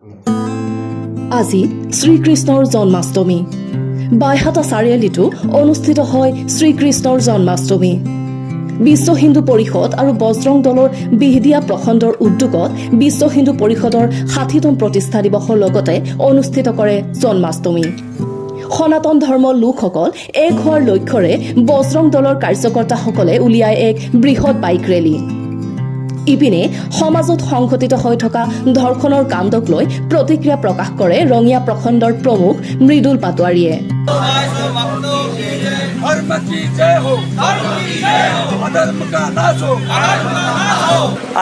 আজি শ্ৰীকৃষ্ণৰ জন্মাষ্টমী বাইহাটা চাৰিআলিতো অনুষ্ঠিত হয় শ্ৰীকৃষ্ণৰ জন্মাষ্টমী বিশ্ব হিন্দু পৰিষদ আৰু বজৰং দলৰ বিহদিয়া প্ৰখণ্ডৰ উদ্যোগত বিশ্ব হিন্দু পৰিষদৰ ৬০তম প্ৰতিষ্ঠা দিৱসৰ লগতে অনুষ্ঠিত কৰে জন্মাষ্টমী সনাতন ধৰ্মৰ লোকসকল এক হোৱাৰ লক্ষ্যৰে বজৰং দলৰ কাৰ্যকৰ্তাসকলে উলিয়াই এক বৃহৎ বাইক ৰেলী ইপিনে সমাজত সংঘটিত হৈ থকা ধৰ্ষণৰ কাণ্ডক লৈ প্ৰতিক্ৰিয়া প্ৰকাশ কৰে ৰঙিয়া প্ৰখণ্ডৰ প্ৰমুখ মৃদুল পাটোৱাৰীয়ে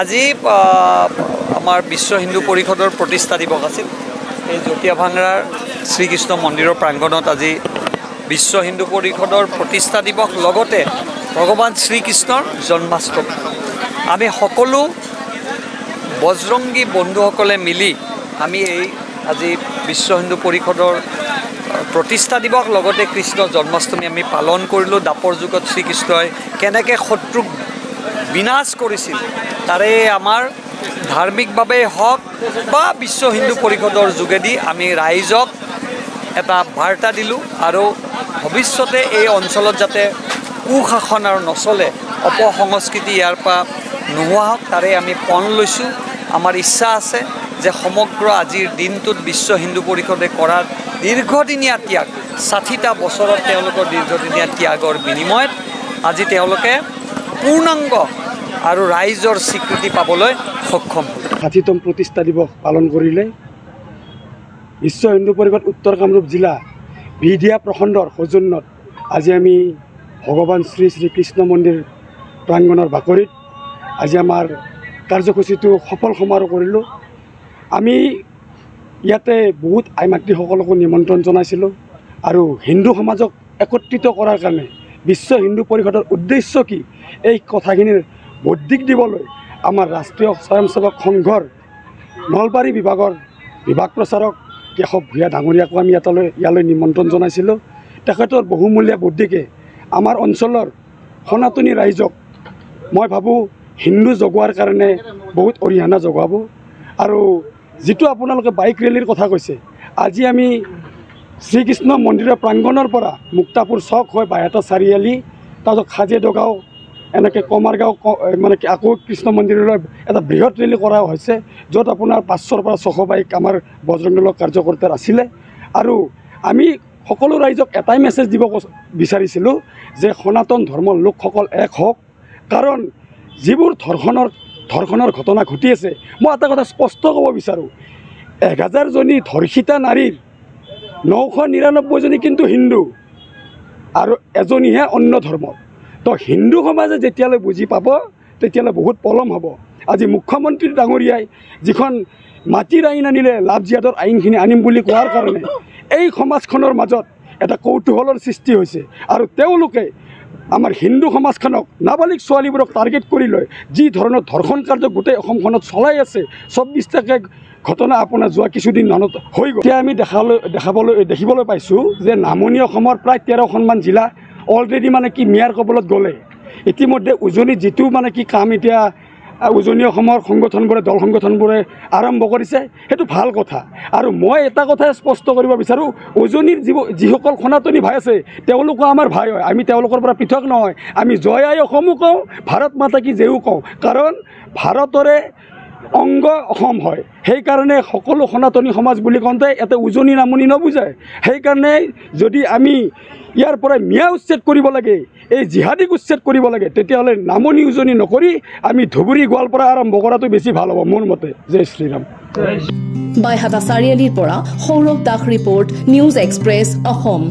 আজি আমাৰ বিশ্ব হিন্দু পৰিষদৰ প্ৰতিষ্ঠা দিৱস আছিল এই জটিয়া ভাঙৰাৰ শ্ৰীকৃষ্ণ মন্দিৰৰ প্ৰাংগণত আজি বিশ্ব হিন্দু পৰিষদৰ প্ৰতিষ্ঠা দিৱস লগতে ভগৱান শ্ৰীকৃষ্ণৰ জন্মাষ্টমী আমি সকলো বজৰংগী বন্ধুসকলে মিলি আমি এই আজি বিশ্ব হিন্দু পৰিষদৰ প্ৰতিষ্ঠা দিৱস লগতে কৃষ্ণ জন্মাষ্টমী আমি পালন কৰিলোঁ দাপৰ যুগত শ্ৰীকৃষ্ণই কেনেকৈ শত্ৰুক বিনাশ কৰিছিল তাৰে আমাৰ ধাৰ্মিকভাৱে হওক বা বিশ্ব হিন্দু পৰিষদৰ যোগেদি আমি ৰাইজক এটা বাৰ্তা দিলোঁ আৰু ভৱিষ্যতে এই অঞ্চলত যাতে কুশাসন আৰু নচলে অপসংস্কৃতি ইয়াৰ পৰা নোহোৱা হওক তাৰে আমি পণ লৈছোঁ আমাৰ ইচ্ছা আছে যে সমগ্ৰ আজিৰ দিনটোত বিশ্ব হিন্দু পৰিষদে কৰাৰ দীৰ্ঘদিনীয়া ত্যাগ ৬০টা বছৰত তেওঁলোকৰ দীৰ্ঘদিনীয়া ত্যাগৰ বিনিময়ত আজি তেওঁলোকে পূৰ্ণাংগ আৰু ৰাইজৰ স্বীকৃতি পাবলৈ সক্ষম হ'ল ৬০তম প্ৰতিষ্ঠা দিৱস পালন কৰিলে বিশ্ব হিন্দু পৰিষদ উত্তৰ কামৰূপ জিলা বিহদিয়া প্ৰখণ্ডৰ সৌজন্যত আজি আমি ভগৱান শ্ৰীকৃষ্ণ মন্দিৰ প্ৰাংগণৰ বাকৰিত আজি আমাৰ কাৰ্যসূচীটো সফল সমাৰোহ কৰিলোঁ আমি ইয়াতে বহুত আই মাতৃসকলকো নিমন্ত্ৰণ জনাইছিলোঁ আৰু হিন্দু সমাজক একত্ৰিত কৰাৰ কাৰণে বিশ্ব হিন্দু পৰিষদৰ উদ্দেশ্য কি এই কথাখিনিৰ বৌদ্ধিক দিবলৈ আমাৰ ৰাষ্ট্ৰীয় স্বয়ংসেৱক সংঘৰ নলবাৰী বিভাগৰ বিভাগ প্ৰচাৰক কেশৱ ভূঞা ডাঙৰীয়াকো আমি ইয়ালৈ নিমন্ত্ৰণ জনাইছিলোঁ তেখেতৰ বহুমূলীয়া বুদ্ধিকে আমাৰ অঞ্চলৰ সনাতনী ৰাইজক মই ভাবোঁ হিন্দু জগোৱাৰ কাৰণে বহুত অৰিহণা যোগাব আৰু যিটো আপোনালোকে বাইক ৰেলীৰ কথা কৈছে আজি আমি শ্ৰীকৃষ্ণ মন্দিৰৰ প্ৰাংগণৰ পৰা মুক্তাপুৰ চক হৈ বাইহাটা চাৰিআলি তাৰপিছত খাজেদগাঁও এনেকৈ কমাৰগাঁও মানে কি আকৌ কৃষ্ণ মন্দিৰলৈ এটা বৃহৎ ৰেলী কৰা হৈছে য'ত আপোনাৰ ৫০০ৰ পৰা ৬০০ বাইক আমাৰ বজৰং দলৰ কাৰ্যকৰ্তাৰ আছিলে আৰু আমি সকলো ৰাইজক এটাই মেছেজ দিব বিচাৰিছিলোঁ যে সনাতন ধৰ্মৰ লোকসকল এক হওক কাৰণ যিবোৰ ধৰ্ষণৰ ঘটনা ঘটি আছে মই এটা কথা স্পষ্ট ক'ব বিচাৰোঁ ১০০০জনী ধৰ্ষিতা নাৰীৰ ৯৯৯জনী কিন্তু হিন্দু আৰু এজনীহে অন্য ধৰ্মৰ তো হিন্দু সমাজে যেতিয়ালৈ বুজি পাব তেতিয়ালৈ বহুত পলম হ'ব আজি মুখ্যমন্ত্ৰী ডাঙৰীয়াই যিখন মাটিৰ আইন আনিলে লাভ জিহাদৰ আইনখিনি আনিম বুলি কোৱাৰ কাৰণে এই সমাজখনৰ মাজত এটা কৌতূহলৰ সৃষ্টি হৈছে আৰু তেওঁলোকে আমাৰ হিন্দু সমাজখনক নাবালিক ছোৱালীবোৰক টাৰ্গেট কৰি লৈ যি ধৰণৰ ধৰ্ষণ কাৰ্য গোটেই অসমখনত চলাই আছে ২৪টাকৈ ঘটনা আপোনাৰ যোৱা কিছুদিন মানত হৈ গ'ল এতিয়া আমি দেখিবলৈ পাইছোঁ যে নামনি অসমৰ প্ৰায় ১৩খনমান জিলা অলৰেডি মানে কি মেয়াৰ কবলত গ'লে ইতিমধ্যে উজনিত যিটো মানে কি কাম এতিয়া উজনি অসমৰ সংগঠনবোৰে দল সংগঠনবোৰে আৰম্ভ কৰিছে সেইটো ভাল কথা আৰু মই এটা কথাই স্পষ্ট কৰিব বিচাৰোঁ উজনিৰ যিসকল সনাতনী ভাই আছে তেওঁলোকো আমাৰ ভাই হয় আমি তেওঁলোকৰ পৰা পৃথক নহয় আমি জয় আই অসমো কওঁ ভাৰত মাতা কি জয়ো কওঁ কাৰণ ভাৰতৰে অংগ অসম হয় সেইকাৰণে সকলো সনাতনী সমাজ বুলি কওঁতে ইয়াতে উজনি নামনি নবুজায় সেইকাৰণে যদি আমি ইয়াৰ পৰা মিয়া উচ্ছেদ কৰিব লাগে এই জিহাদিক উচ্ছেদ কৰিব লাগে তেতিয়াহ'লে নামনি উজনি নকৰি আমি ধুবুৰী গোৱালপাৰা আৰম্ভ কৰাটো বেছি ভাল হ'ব মোৰ মতে জয় শ্ৰীৰাম বাইহাটা চাৰিআলিৰ পৰা Sourav Das report news express Assam.